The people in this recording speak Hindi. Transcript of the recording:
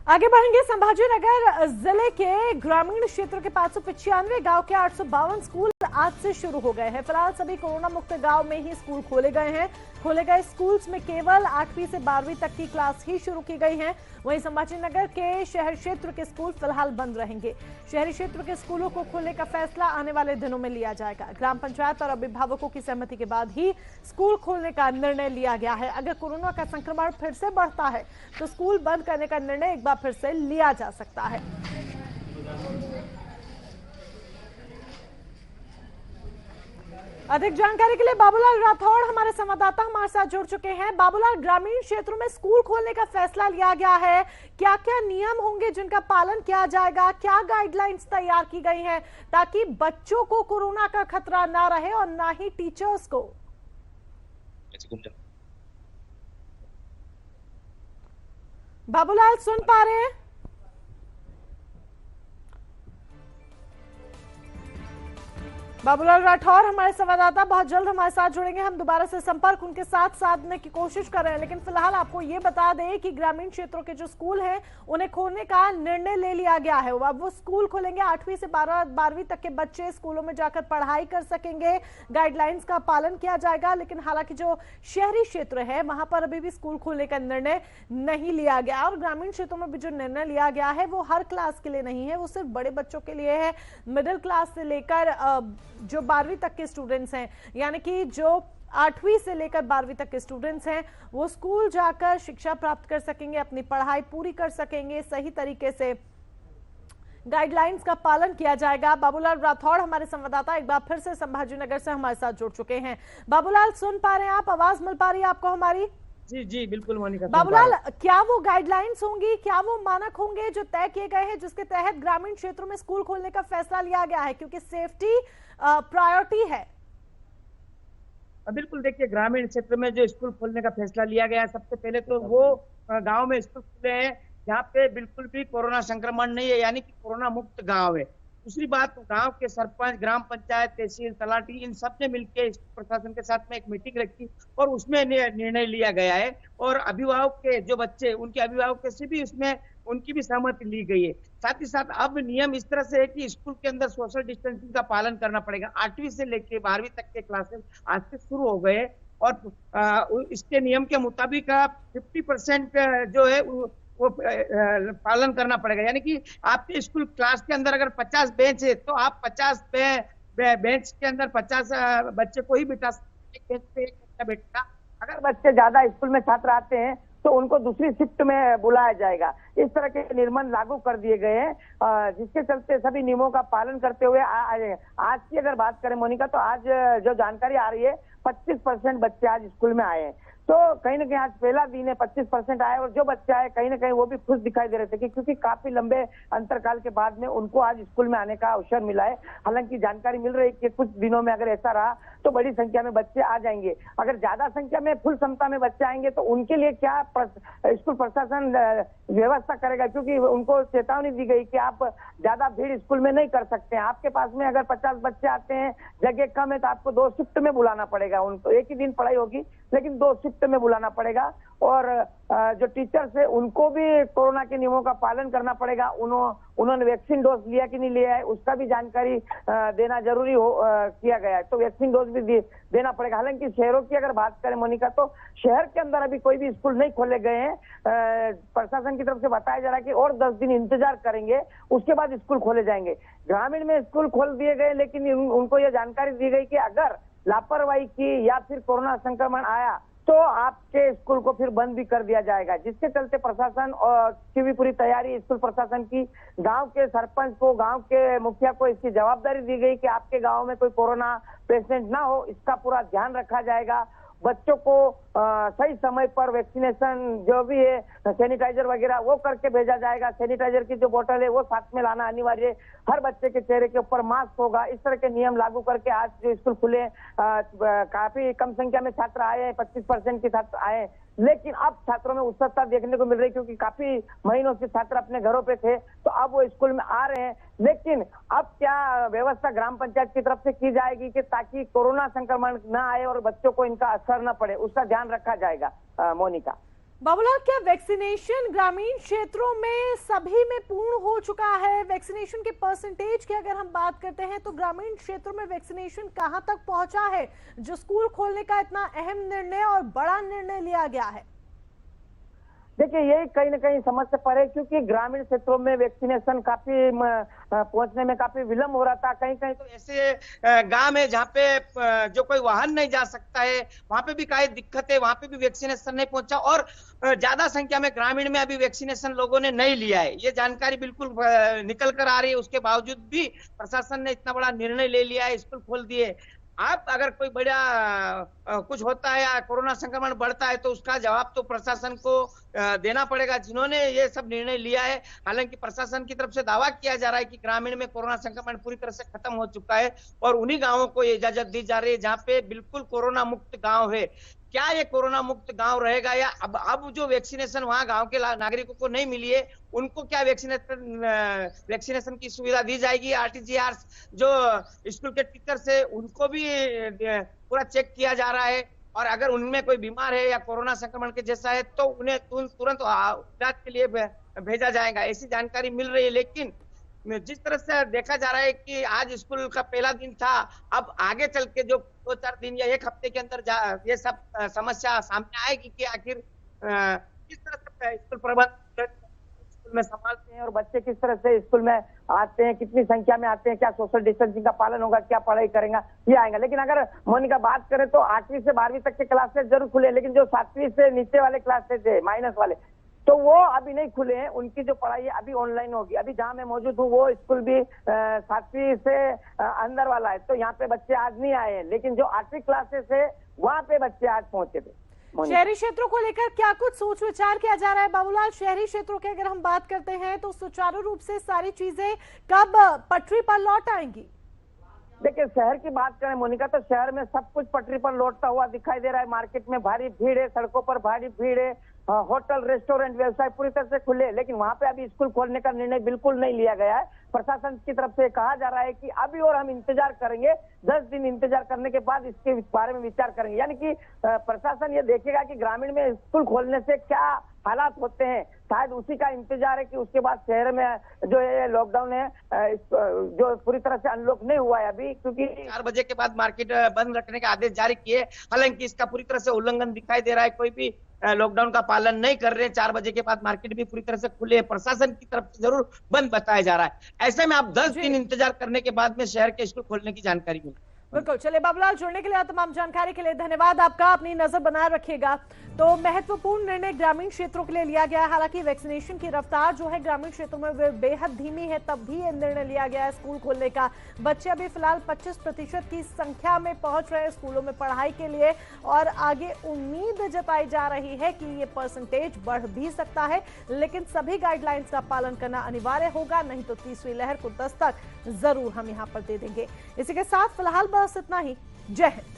आगे बढ़ेंगे। संभाजीनगर जिले के ग्रामीण क्षेत्र के 595 गांव के 852 स्कूल आज से शुरू हो गए हैं। फिलहाल सभी कोरोना मुक्त गांव में ही स्कूल खोले गए हैं। खोले गए स्कूल्स में केवल 8वीं से 12वीं तक की क्लास ही शुरू की गई हैं। वहीं संभाजीनगर के शहर क्षेत्र के स्कूल फिलहाल बंद रहेंगे। शहरी क्षेत्र के स्कूलों को खोलने का फैसला आने वाले दिनों में लिया जाएगा। ग्राम पंचायत और अभिभावकों की सहमति के बाद ही स्कूल खोलने का निर्णय लिया गया है। अगर कोरोना का संक्रमण फिर से बढ़ता है तो स्कूल बंद करने का निर्णय एक बार फिर से लिया जा सकता है। अधिक जानकारी के लिए बाबूलाल राठौड़ हमारे संवाददाता हमारे साथ जुड़ चुके हैं। बाबूलाल, ग्रामीण क्षेत्रों में स्कूल खोलने का फैसला लिया गया है, क्या क्या नियम होंगे जिनका पालन किया जाएगा, क्या गाइडलाइंस तैयार की गई हैं ताकि बच्चों को कोरोना का खतरा ना रहे और ना ही टीचर्स को? बाबूलाल सुन पा रहे हैं? बाबूलाल राठौर हमारे संवाददाता बहुत जल्द हमारे साथ जुड़ेंगे। हम दोबारा से संपर्क उनके साथ साधने की कोशिश कर रहे हैं, लेकिन फिलहाल आपको ये बता दें कि ग्रामीण क्षेत्रों के जो स्कूल हैं उन्हें खोलने का निर्णय ले लिया गया है। अब वो स्कूल खोलेंगे, 8वीं से 12वीं तक के बच्चे स्कूलों में जाकर पढ़ाई कर सकेंगे। गाइडलाइंस का पालन किया जाएगा, लेकिन हालांकि जो शहरी क्षेत्र है वहां पर अभी भी स्कूल खोलने का निर्णय नहीं लिया गया। और ग्रामीण क्षेत्रों में भी जो निर्णय लिया गया है वो हर क्लास के लिए नहीं है, वो सिर्फ बड़े बच्चों के लिए है। मिडिल क्लास से लेकर जो 12वीं तक के स्टूडेंट्स हैं, यानी कि जो 8वीं से लेकर 12वीं तक के स्टूडेंट्स हैं, वो स्कूल जाकर शिक्षा प्राप्त कर सकेंगे, अपनी पढ़ाई पूरी कर सकेंगे। सही तरीके से गाइडलाइंस का पालन किया जाएगा। बाबूलाल राठौड़ हमारे संवाददाता एक बार फिर से संभाजीनगर से हमारे साथ जुड़ चुके हैं। बाबूलाल सुन पा रहे हैं आप? आवाज मिल पा रही है आपको हमारी? जी जी बिल्कुल मोनिका। बाबूलाल, क्या वो गाइडलाइंस होंगी, क्या वो मानक होंगे जो तय किए गए हैं जिसके तहत ग्रामीण क्षेत्रों में स्कूल खोलने का फैसला लिया गया है, क्योंकि सेफ्टी प्रायोरिटी है? बिल्कुल, देखिए ग्रामीण क्षेत्र में जो स्कूल खोलने का फैसला लिया गया है, सबसे पहले तो वो गांव में स्कूल खुले हैं जहाँ पे बिल्कुल भी कोरोना संक्रमण नहीं है, यानी कि कोरोना मुक्त गांव है। दूसरी बात, गांव के सरपंच, ग्राम पंचायत, तहसील, तलाटी, इन सब ने मिलकर प्रशासन के साथ में एक मीटिंग रखी और उसमें निर्णय लिया गया है। और अभिभावक के जो बच्चे, उनके अभिभावक से भी उसमें उनकी भी सहमति ली गई है। साथ ही साथ अब नियम इस तरह से है कि स्कूल के अंदर सोशल डिस्टेंसिंग का पालन करना पड़ेगा। 8वीं से लेकर 12वीं तक के क्लासेस आज से शुरू हो गए और इसके नियम के मुताबिक 50% जो है वो पालन करना पड़ेगा। यानी कि आपके स्कूल क्लास के अंदर अगर 50 बेंच है तो आप 50 बेंच के अंदर 50 बच्चे को ही बिठा सकते, बेंच पे एक बच्चा बैठेगा। अगर बच्चे ज्यादा स्कूल में छात्र आते हैं तो उनको दूसरी शिफ्ट में बुलाया जाएगा। इस तरह के निर्णय लागू कर दिए गए हैं, जिसके चलते सभी नियमों का पालन करते हुए आज की अगर बात करें मोनिका, तो आज जो जानकारी आ रही है 25% बच्चे आज स्कूल में आए हैं। तो कहीं ना कहीं आज पहला दिन है, 25% आए और जो बच्चे आए कहीं ना कहीं वो भी खुश दिखाई दे रहे थे क्योंकि काफी लंबे अंतरकाल के बाद में उनको आज स्कूल में आने का अवसर मिला है। हालांकि जानकारी मिल रही है कि कुछ दिनों में अगर ऐसा रहा तो बड़ी संख्या में बच्चे आ जाएंगे। अगर ज्यादा संख्या में, फुल क्षमता में बच्चे आएंगे तो उनके लिए क्या स्कूल प्रशासन व्यवस्था करेगा, क्योंकि उनको चेतावनी दी गई कि आप ज्यादा भीड़ स्कूल में नहीं कर सकते हैं। आपके पास में अगर 50 बच्चे आते हैं, जगह कम है, तो आपको 2 शिफ्ट में बुलाना पड़ेगा। उनको एक ही दिन पढ़ाई होगी लेकिन 2 शिफ्ट में बुलाना पड़ेगा। और जो टीचर्स है उनको भी कोरोना के नियमों का पालन करना पड़ेगा। उन्होंने वैक्सीन डोज लिया कि नहीं लिया है उसका भी जानकारी देना जरूरी किया गया है, तो वैक्सीन डोज भी देना पड़ेगा। हालांकि शहरों की अगर बात करें मोनिका, तो शहर के अंदर अभी कोई भी स्कूल नहीं खोले गए हैं। प्रशासन की तरफ से बताया जा रहा है कि और 10 दिन इंतजार करेंगे, उसके बाद स्कूल खोले जाएंगे। ग्रामीण में स्कूल खोल दिए गए, लेकिन उनको यह जानकारी दी गई कि अगर लापरवाही की या फिर कोरोना संक्रमण आया तो आपके स्कूल को फिर बंद भी कर दिया जाएगा। जिसके चलते प्रशासन की भी पूरी तैयारी, स्कूल प्रशासन की, गांव के सरपंच को, गांव के मुखिया को इसकी जवाबदारी दी गई कि आपके गांव में कोई कोरोना पेशेंट ना हो, इसका पूरा ध्यान रखा जाएगा। बच्चों को सही समय पर वैक्सीनेशन जो भी है, सैनिटाइजर वगैरह वो करके भेजा जाएगा। सैनिटाइजर की जो बोतल है वो साथ में लाना अनिवार्य है। हर बच्चे के चेहरे के ऊपर मास्क होगा। इस तरह के नियम लागू करके आज जो स्कूल खुले, काफी कम संख्या में छात्र आए हैं, 25% के छात्र आए हैं, लेकिन अब छात्रों में उत्सुकता देखने को मिल रही, क्योंकि काफी महीनों से छात्र अपने घरों पे थे, तो अब वो स्कूल में आ रहे हैं। लेकिन अब क्या व्यवस्था ग्राम पंचायत की तरफ से की जाएगी कि ताकि कोरोना संक्रमण न आए और बच्चों को इनका असर न पड़े, उसका ध्यान रखा जाएगा मोनिका। बाबूलाल, क्या वैक्सीनेशन ग्रामीण क्षेत्रों में सभी में पूर्ण हो चुका है? वैक्सीनेशन के परसेंटेज की अगर हम बात करते हैं तो ग्रामीण क्षेत्रों में वैक्सीनेशन कहां तक पहुंचा है, जो स्कूल खोलने का इतना अहम निर्णय और बड़ा निर्णय लिया गया है? देखिए, ये कहीं ना कहीं समझ से परे, क्योंकि ग्रामीण क्षेत्रों में वैक्सीनेशन काफी पहुंचने में काफी विलंब हो रहा था। कहीं कहीं तो ऐसे गांव है जहाँ पे जो कोई वाहन नहीं जा सकता है, वहां पे भी कई दिक्कत है, वहां पे भी वैक्सीनेशन नहीं पहुंचा। और ज्यादा संख्या में ग्रामीण में अभी वैक्सीनेशन लोगों ने नहीं लिया है, ये जानकारी बिल्कुल निकल कर आ रही है। उसके बावजूद भी प्रशासन ने इतना बड़ा निर्णय ले लिया है, स्कूल खोल दिए। आप अगर कोई बड़ा कुछ होता है या कोरोना संक्रमण बढ़ता है तो उसका जवाब तो प्रशासन को देना पड़ेगा, जिन्होंने ये सब निर्णय लिया है। हालांकि प्रशासन की तरफ से दावा किया जा रहा है कि ग्रामीण में कोरोना संक्रमण पूरी तरह से खत्म हो चुका है और उन्हीं गांवों को ये इजाजत दी जा रही है जहां पे बिल्कुल कोरोना मुक्त गांव है। क्या ये कोरोना मुक्त गांव रहेगा, या अब जो वैक्सीनेशन वहां गांव के नागरिकों को नहीं मिली है, उनको क्या वैक्सीनेशन की सुविधा दी जाएगी? आरटीजीआर जो स्कूल के टीचर्स है उनको भी पूरा चेक किया जा रहा है, और अगर उनमें कोई बीमार है या कोरोना संक्रमण के जैसा है तो उन्हें तुरंत इलाज के लिए भेजा जाएगा, ऐसी जानकारी मिल रही है। लेकिन जिस तरह से देखा जा रहा है कि आज स्कूल का पहला दिन था, अब आगे चल के जो 2-4 दिन या एक हफ्ते के अंदर ये सब समस्या सामने आएगी कि आखिर किस तरह से स्कूल प्रबंधन स्कूल में संभालते हैं और बच्चे किस तरह से स्कूल में आते हैं, कितनी संख्या में आते हैं, क्या सोशल डिस्टेंसिंग का पालन होगा, क्या पढ़ाई करेंगे, ये आएगा। लेकिन अगर मोनिका बात करें तो 8वीं से 12वीं तक के क्लासेस जरूर खुले, लेकिन जो 7वीं से नीचे वाले क्लासेस है, माइनस वाले, तो वो अभी नहीं खुले हैं। उनकी जो पढ़ाई है अभी ऑनलाइन होगी। अभी जहां मैं मौजूद हूँ वो स्कूल भी 7वीं से अंदर वाला है, तो यहाँ पे बच्चे आज नहीं आए हैं, लेकिन जो 8वीं क्लासेस है वहाँ पे बच्चे आज पहुंचे थे। शहरी क्षेत्रों को लेकर क्या कुछ सोच विचार किया जा रहा है बाबूलाल? शहरी क्षेत्रों की अगर हम बात करते हैं तो सुचारू रूप से सारी चीजें कब पटरी पर लौट आएंगी? देखिए, शहर की बात करें मोनिका, तो शहर में सब कुछ पटरी पर लौटता हुआ दिखाई दे रहा है। मार्केट में भारी भीड़ है, सड़कों पर भारी भीड़ है, होटल रेस्टोरेंट व्यवसाय पूरी तरह से खुले, लेकिन वहां पे अभी स्कूल खोलने का निर्णय बिल्कुल नहीं लिया गया है। प्रशासन की तरफ से कहा जा रहा है कि अभी और हम इंतजार करेंगे, 10 दिन इंतजार करने के बाद इसके बारे में विचार करेंगे। यानी कि प्रशासन ये देखेगा कि ग्रामीण में स्कूल खोलने से क्या हालात होते हैं, शायद उसी का इंतजार है कि उसके बाद शहर में जो है लॉकडाउन है, जो पूरी तरह से अनलॉक नहीं हुआ है अभी, क्योंकि 4 बजे के बाद मार्केट बंद रखने का आदेश जारी किए। हालांकि इसका पूरी तरह से उल्लंघन दिखाई दे रहा है, कोई भी लॉकडाउन का पालन नहीं कर रहे। 4 बजे के बाद मार्केट भी पूरी तरह से खुले है, प्रशासन की तरफ से जरूर बंद बताया जा रहा है। ऐसे में आप 10 दिन इंतजार करने के बाद में शहर के स्कूल खोलने की जानकारी मिली। बिल्कुल, चलिए बाबूलाल, जुड़ने के लिए तमाम जानकारी के लिए धन्यवाद आपका। अपनी नजर बनाए रखिएगा। तो महत्वपूर्ण निर्णय ग्रामीण क्षेत्रों के लिए लिया गया है। हालांकि वैक्सीनेशन की रफ्तार जो है ग्रामीण क्षेत्रों में बेहद धीमी है, तब भी यह निर्णय लिया गया है स्कूल खोलने का। बच्चे अभी फिलहाल 25% की संख्या में पहुंच रहे हैं स्कूलों में पढ़ाई के लिए, और आगे उम्मीद जताई जा रही है कि ये परसेंटेज बढ़ भी सकता है, लेकिन सभी गाइडलाइंस का पालन करना अनिवार्य होगा, नहीं तो तीसरी लहर को दस्तक जरूर हम यहाँ पर दे देंगे। इसी के साथ फिलहाल बस इतना ही। जय हिंद।